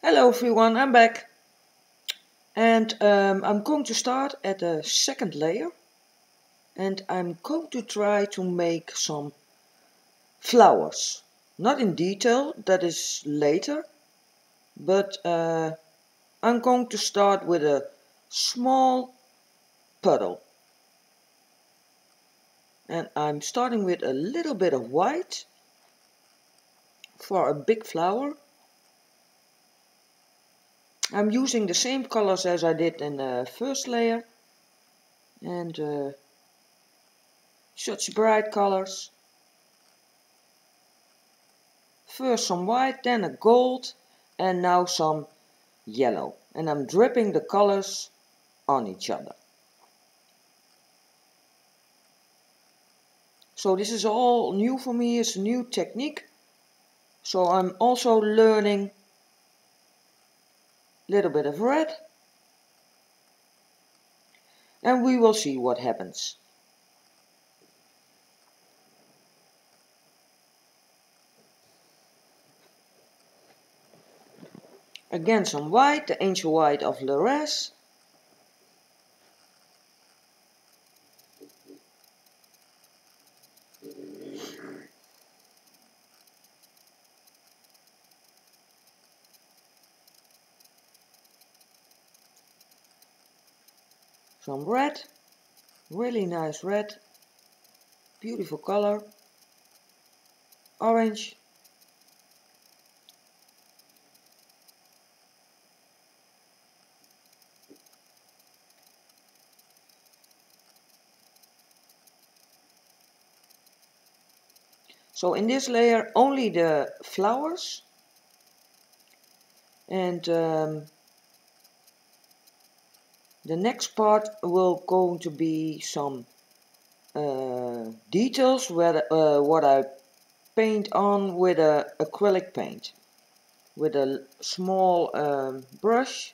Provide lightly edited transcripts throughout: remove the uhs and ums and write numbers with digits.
Hello everyone, I'm back, and I'm going to start at the second layer, and I'm going to try to make some flowers. Not in detail, that is later, but I'm going to start with a small puddle. And I'm starting with a little bit of white for a big flower. I'm using the same colors as I did in the first layer, and such bright colors. First some white, then a gold, and now some yellow. And I'm dripping the colors on each other. So this is all new for me, it's a new technique. So I'm also learning a little bit of red. And we will see what happens. Again some white, the angel white of Resin. Some red, really nice red, beautiful color, orange, so in this layer only the flowers, and the next part will going to be some details where what I paint on with a acrylic paint. With a small brush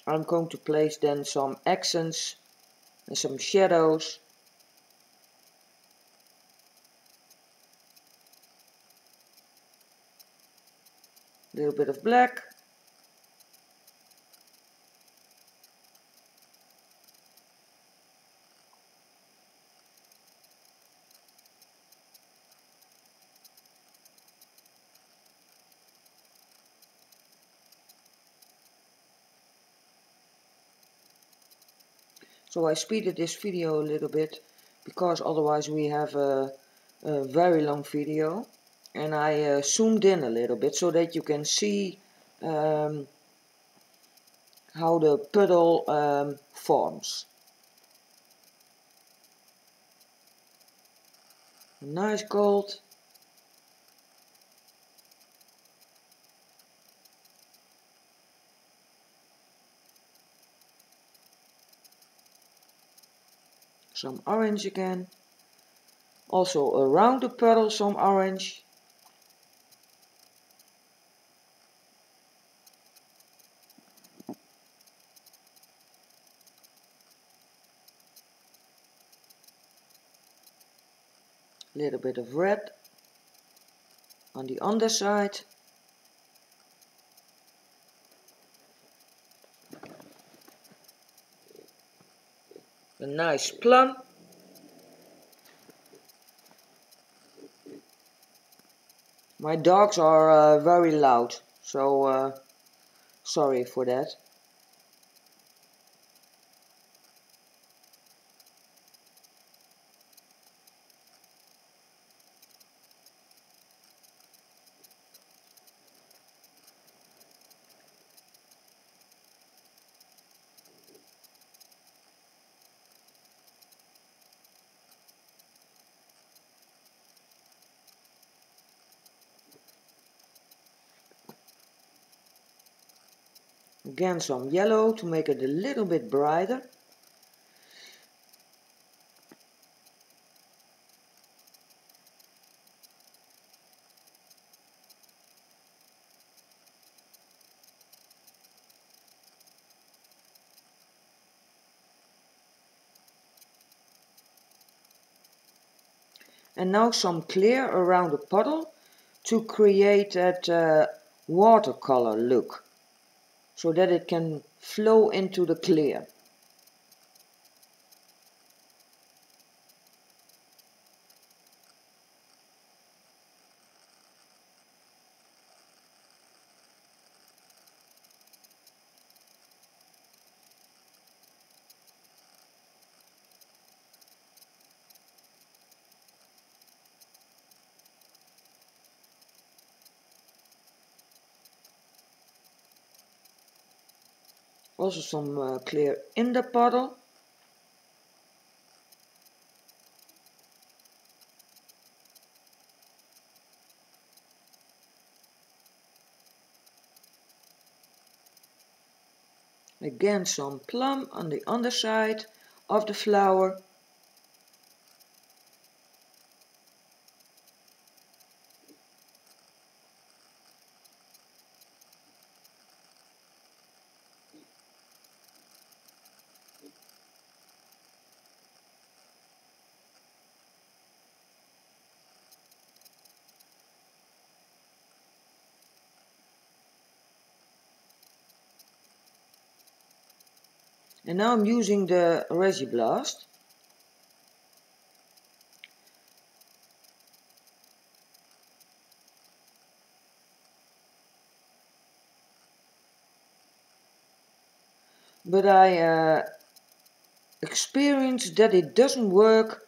I'm going to place then some accents and some shadows. A little bit of black. So I speeded this video a little bit because otherwise we have a very long video, and I zoomed in a little bit so that you can see how the puddle forms. A nice gold. Some orange again. Also around the puddle some orange. A little bit of red on the underside. A nice plum. My dogs are very loud, so sorry for that. Again some yellow to make it a little bit brighter. And now some clear around the puddle to create that watercolor look. so that it can flow into the clear. Also some clear in the puddle. Again some plum on the underside of the flower. And now I'm using the Resin Blast. But I experienced that it doesn't work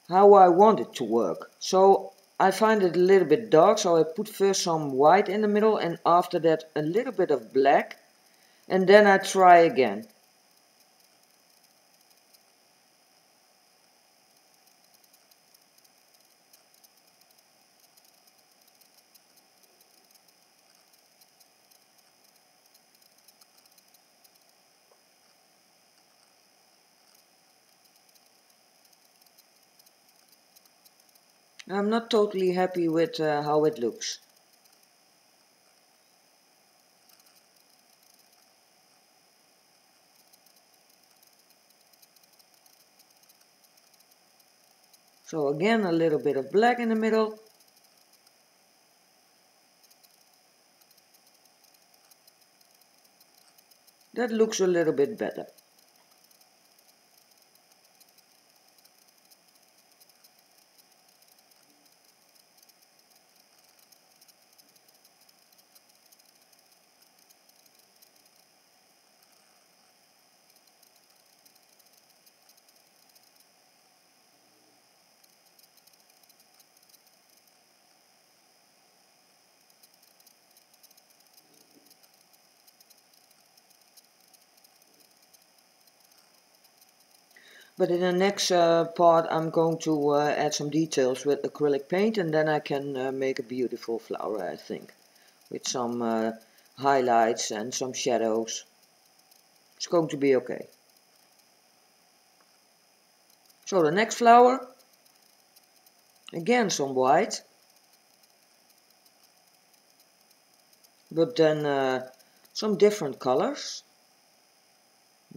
how I want it to work. So I find it a little bit dark, so I put first some white in the middle and after that a little bit of black, and then I try again. I'm not totally happy with how it looks. So again a little bit of black in the middle. That looks a little bit better. But in the next part I'm going to add some details with acrylic paint, and then I can make a beautiful flower, I think. With some highlights and some shadows. It's going to be okay. So the next flower, again some white. But then some different colors.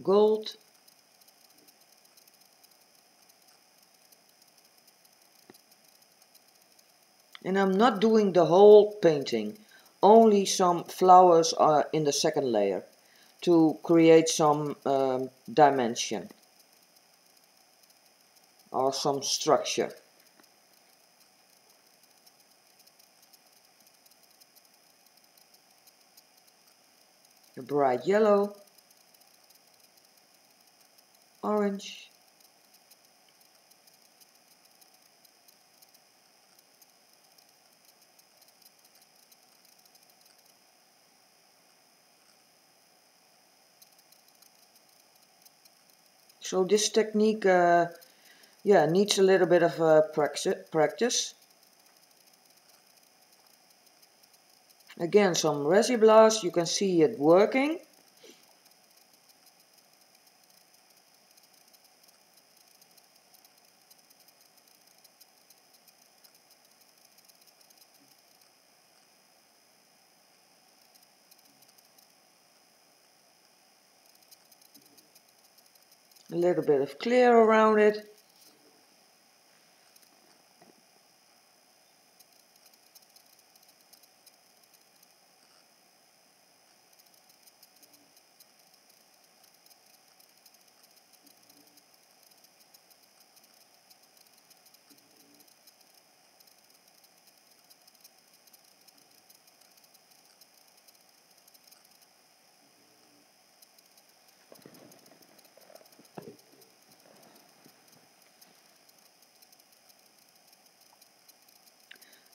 Gold. And I'm not doing the whole painting, only some flowers are in the second layer to create some dimension or some structure. A bright yellow, orange, so this technique yeah, needs a little bit of practice. Again some Resin Blast, you can see it working. A little bit of clear around it.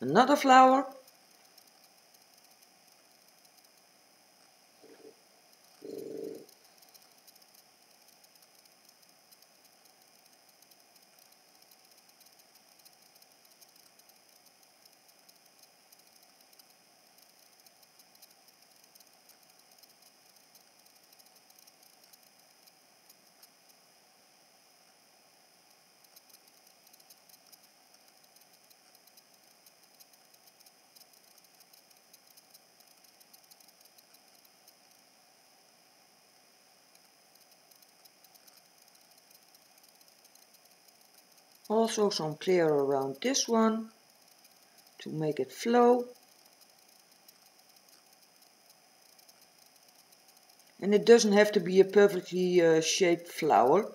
Another flower. Also some clear around this one to make it flow. And it doesn't have to be a perfectly shaped flower.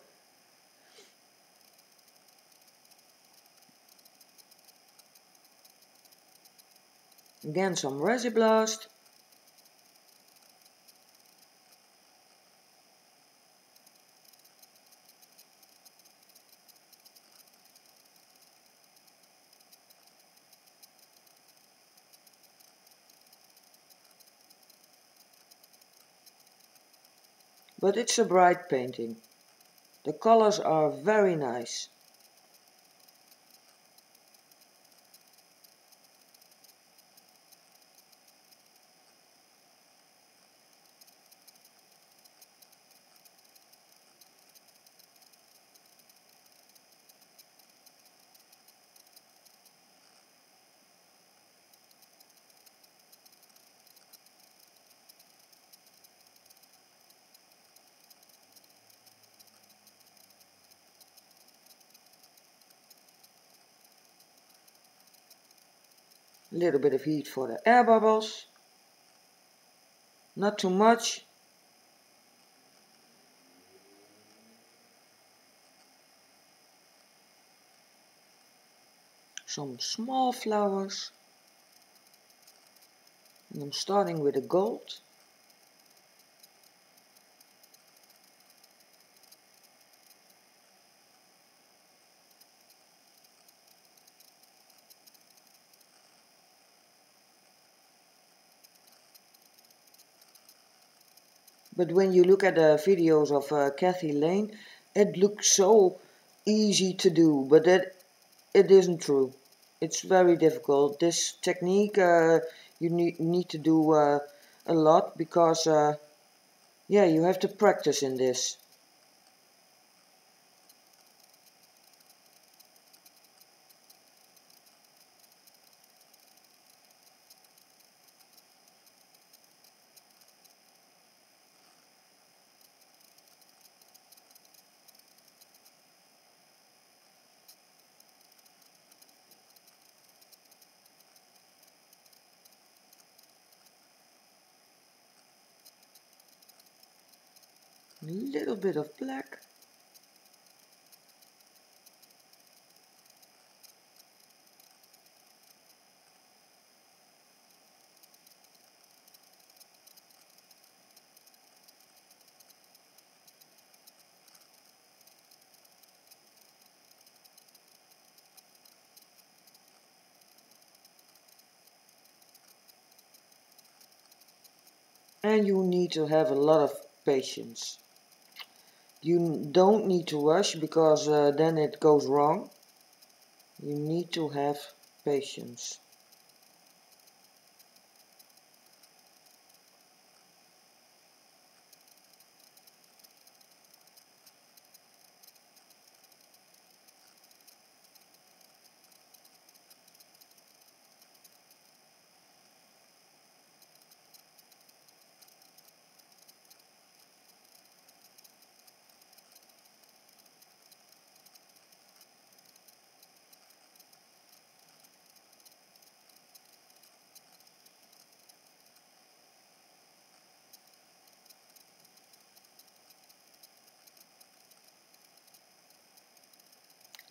Again some Resin Blast. But it's a bright painting. The colors are very nice. A little bit of heat for the air bubbles. Not too much. Some small flowers. And I'm starting with a gold. But when you look at the videos of Kathy Lane, it looks so easy to do, but it isn't true. It's very difficult. This technique you need to do a lot because yeah, you have to practice in this. A little bit of black. And you need to have a lot of patience. You don't need to rush because then it goes wrong. You need to have patience.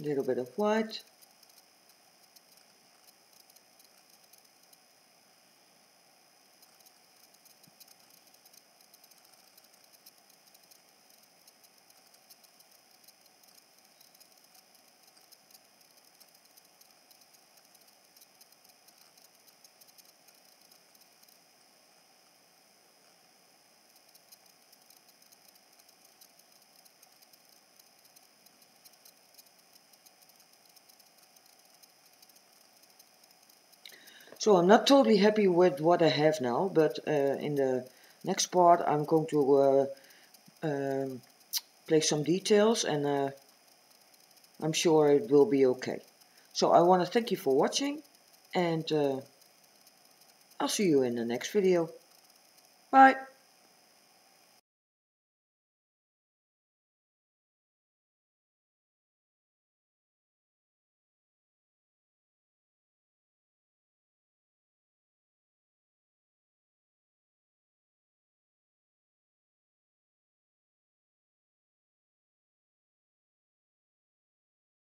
A little bit of white. So I'm not totally happy with what I have now, but in the next part I'm going to place some details, and I'm sure it will be okay. So I want to thank you for watching, and I'll see you in the next video. Bye!